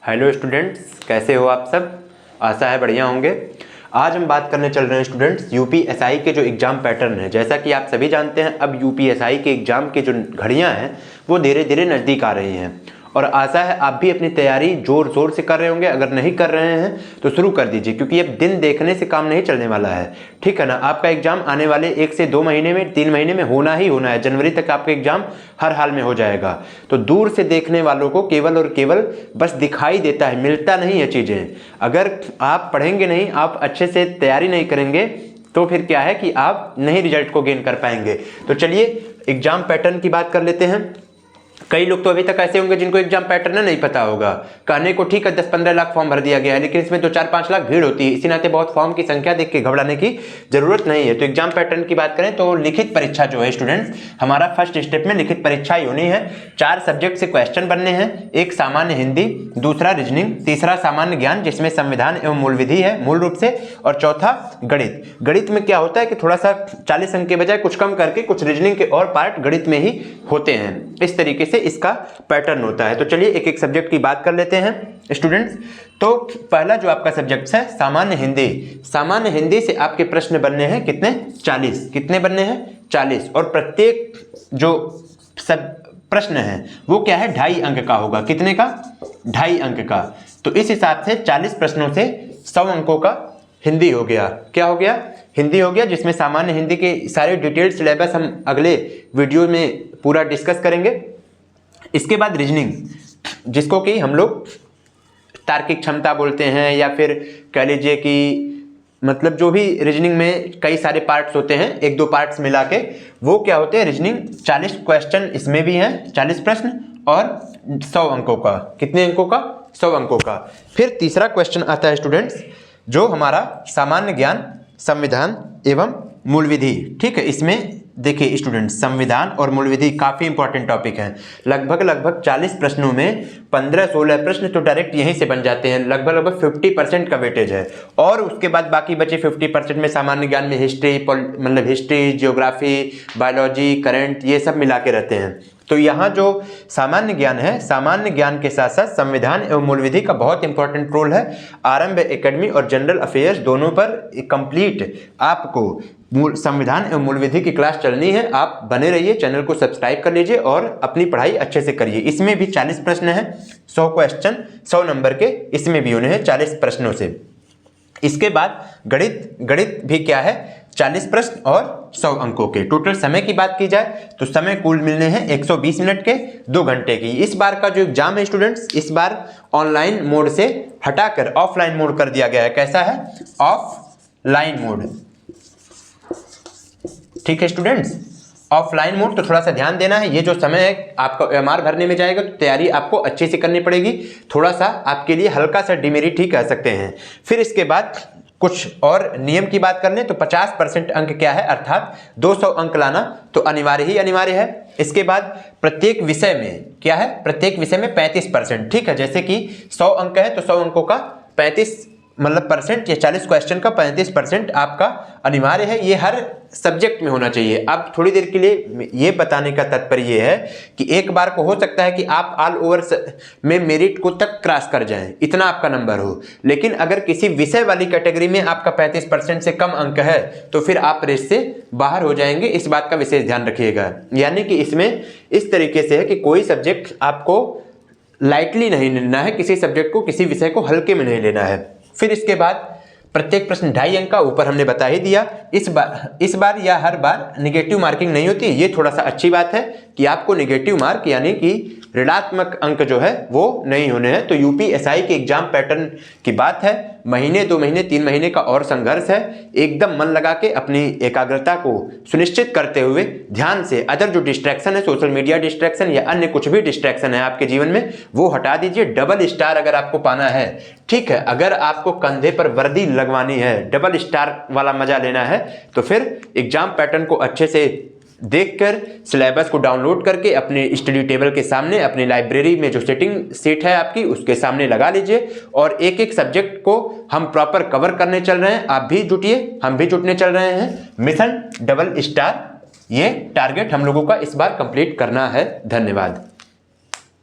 Hello students, कैसे हो आप सब। आशा है बढ़िया होंगे। आज हम बात करने चल रहे हैं स्टूडेंट्स यूपीएसआई के जो एग्ज़ाम पैटर्न है। जैसा कि आप सभी जानते हैं, अब यूपीएसआई के एग्ज़ाम के जो घड़ियां हैं वो धीरे धीरे नज़दीक आ रही हैं और आशा है आप भी अपनी तैयारी ज़ोर शोर से कर रहे होंगे। अगर नहीं कर रहे हैं तो शुरू कर दीजिए, क्योंकि अब दिन देखने से काम नहीं चलने वाला है। ठीक है ना। आपका एग्ज़ाम आने वाले 1 से 2 महीने में, 3 महीने में होना ही होना है। जनवरी तक आपका एग्ज़ाम हर हाल में हो जाएगा। तो दूर से देखने वालों को केवल और केवल बस दिखाई देता है, मिलता नहीं है चीज़ें। अगर आप पढ़ेंगे नहीं, आप अच्छे से तैयारी नहीं करेंगे तो फिर क्या है कि आप नहीं रिजल्ट को गेन कर पाएंगे। तो चलिए एग्ज़ाम पैटर्न की बात कर लेते हैं। कई लोग तो अभी तक ऐसे होंगे जिनको एग्जाम पैटर्न नहीं पता होगा। कहने को ठीक है 10-15 लाख फॉर्म भर दिया गया है, लेकिन इसमें तो 4-5 लाख भीड़ होती है। इसी नाते बहुत फॉर्म की संख्या देख के घबराने की जरूरत नहीं है। तो एग्जाम पैटर्न की बात करें तो लिखित परीक्षा जो है स्टूडेंट्स, हमारा फर्स्ट स्टेप में लिखित परीक्षा ही होनी है। 4 सब्जेक्ट से क्वेश्चन बनने हैं। एक सामान्य हिंदी, दूसरा रीजनिंग, तीसरा सामान्य ज्ञान जिसमें संविधान एवं मूल विधि है मूल रूप से, और चौथा गणित। गणित में क्या होता है कि थोड़ा सा 40 अंक के बजाय कुछ कम करके कुछ रीजनिंग के और पार्ट गणित में ही होते हैं। इस तरीके से इसका पैटर्न होता है। तो चलिए एक एक सब्जेक्ट की बात कर लेते हैं स्टूडेंट्स। तो पहला जो आपका सब्जेक्ट है सामान्य हिंदी। सामान्य हिंदी से आपके प्रश्न बनने हैं कितने? 40। कितने बनने हैं? 40। और प्रत्येक जो सब प्रश्न है वो क्या है? 2.5 अंक का होगा। कितने का? 2.5 अंक का। तो इस हिसाब से 40 प्रश्नों से 100 अंकों का हिंदी हो गया। क्या हो गया? हिंदी हो गया, जिसमें सामान्य हिंदी के सारे डिटेल्ड सिलेबस हम अगले वीडियो में पूरा डिस्कस करेंगे। इसके बाद रीजनिंग, जिसको कि हम लोग तार्किक क्षमता बोलते हैं, या फिर कह लीजिए कि मतलब जो भी रीजनिंग में कई सारे पार्ट्स होते हैं, 1-2 पार्ट्स मिला के वो क्या होते हैं रीजनिंग। 40 क्वेश्चन इसमें भी हैं, 40 प्रश्न और 100 अंकों का। कितने अंकों का? 100 अंकों का। फिर तीसरा क्वेश्चन आता है स्टूडेंट्स जो हमारा सामान्य ज्ञान, संविधान एवं मूल विधि। ठीक है। इसमें देखिए स्टूडेंट्स, संविधान और मूल विधि काफ़ी इंपॉर्टेंट टॉपिक हैं। लगभग 40 प्रश्नों में 15-16 प्रश्न तो डायरेक्ट यहीं से बन जाते हैं। लगभग 50% का वेटेज है। और उसके बाद बाकी बचे 50% में सामान्य ज्ञान में हिस्ट्री, मतलब हिस्ट्री, जियोग्राफी, बायोलॉजी, करंट, ये सब मिला के रहते हैं। तो यहाँ जो सामान्य ज्ञान है, सामान्य ज्ञान के साथ साथ संविधान एवं मूल विधि का बहुत इंपॉर्टेंट रोल है। आरंभ एकेडमी और जनरल अफेयर्स दोनों पर कंप्लीट आपको संविधान एवं मूल विधि की क्लास चलनी है। आप बने रहिए, चैनल को सब्सक्राइब कर लीजिए और अपनी पढ़ाई अच्छे से करिए। इसमें भी 40 प्रश्न हैं, 100 क्वेश्चन, 100 नंबर के इसमें भी होने हैं 40 प्रश्नों से। इसके बाद गणित भी क्या है? 40 प्रश्न और 100 अंकों के। टोटल समय की बात की जाए तो समय कुल मिलने हैं 120 मिनट के, 2 घंटे की। इस बार का जो एग्जाम है स्टूडेंट्स, इस बार ऑनलाइन मोड से हटाकर ऑफलाइन मोड कर दिया गया है। कैसा है? Offline mode. ठीक है स्टूडेंट्स, ऑफलाइन मोड। तो थोड़ा सा ध्यान देना है। ये जो समय है आपका OMR भरने में जाएगा, तो तैयारी आपको अच्छे से करनी पड़ेगी। थोड़ा सा आपके लिए हल्का सा डिमेरिट ही कह सकते हैं। फिर इसके बाद कुछ और नियम की बात कर लें तो 50% अंक क्या है, अर्थात 200 अंक लाना तो अनिवार्य ही अनिवार्य है। इसके बाद प्रत्येक विषय में क्या है? प्रत्येक विषय में 35%। ठीक है। जैसे कि 100 अंक है तो 100 अंकों का 35 मतलब परसेंट, या 40 क्वेश्चन का 35% आपका अनिवार्य है। ये हर सब्जेक्ट में होना चाहिए। अब थोड़ी देर के लिए ये बताने का तात्पर्य ये है कि एक बार को हो सकता है कि आप ऑल ओवर में मेरिट को तक क्रॉस कर जाएं, इतना आपका नंबर हो। लेकिन अगर किसी विषय वाली कैटेगरी में आपका 35% से कम अंक है तो फिर आप रेस से बाहर हो जाएंगे। इस बात का विशेष ध्यान रखिएगा। यानी कि इसमें इस तरीके से है कि कोई सब्जेक्ट आपको लाइटली नहीं लेना है, किसी सब्जेक्ट को, किसी विषय को हल्के में नहीं लेना है। फिर इसके बाद प्रत्येक प्रश्न 2.5 अंक का, ऊपर हमने बता ही दिया। इस बार या हर बार नेगेटिव मार्किंग नहीं होती। ये थोड़ा सा अच्छी बात है कि आपको नेगेटिव मार्क यानी कि ऋणात्मक अंक जो है वो नहीं होने हैं। तो यूपीएसआई के एग्जाम पैटर्न की बात है। महीने, 2 महीने, 3 महीने का और संघर्ष है। एकदम मन लगा के अपनी एकाग्रता को सुनिश्चित करते हुए ध्यान से अदर जो डिस्ट्रैक्शन है, सोशल मीडिया डिस्ट्रैक्शन या अन्य कुछ भी डिस्ट्रैक्शन है आपके जीवन में, वो हटा दीजिए। डबल स्टार अगर आपको पाना है, ठीक है, अगर आपको कंधे पर वर्दी लगवानी है, डबल स्टार वाला मजा लेना है, तो फिर एग्जाम पैटर्न को अच्छे से देखकर सिलेबस को डाउनलोड करके अपने स्टडी टेबल के सामने, अपनी लाइब्रेरी में जो सेटिंग सीट है आपकी उसके सामने लगा लीजिए। और एक एक सब्जेक्ट को हम प्रॉपर कवर करने चल रहे हैं। आप भी जुटिए, हम भी जुटने चल रहे हैं। मिशन डबल स्टार, ये टारगेट हम लोगों का इस बार कंप्लीट करना है। धन्यवाद।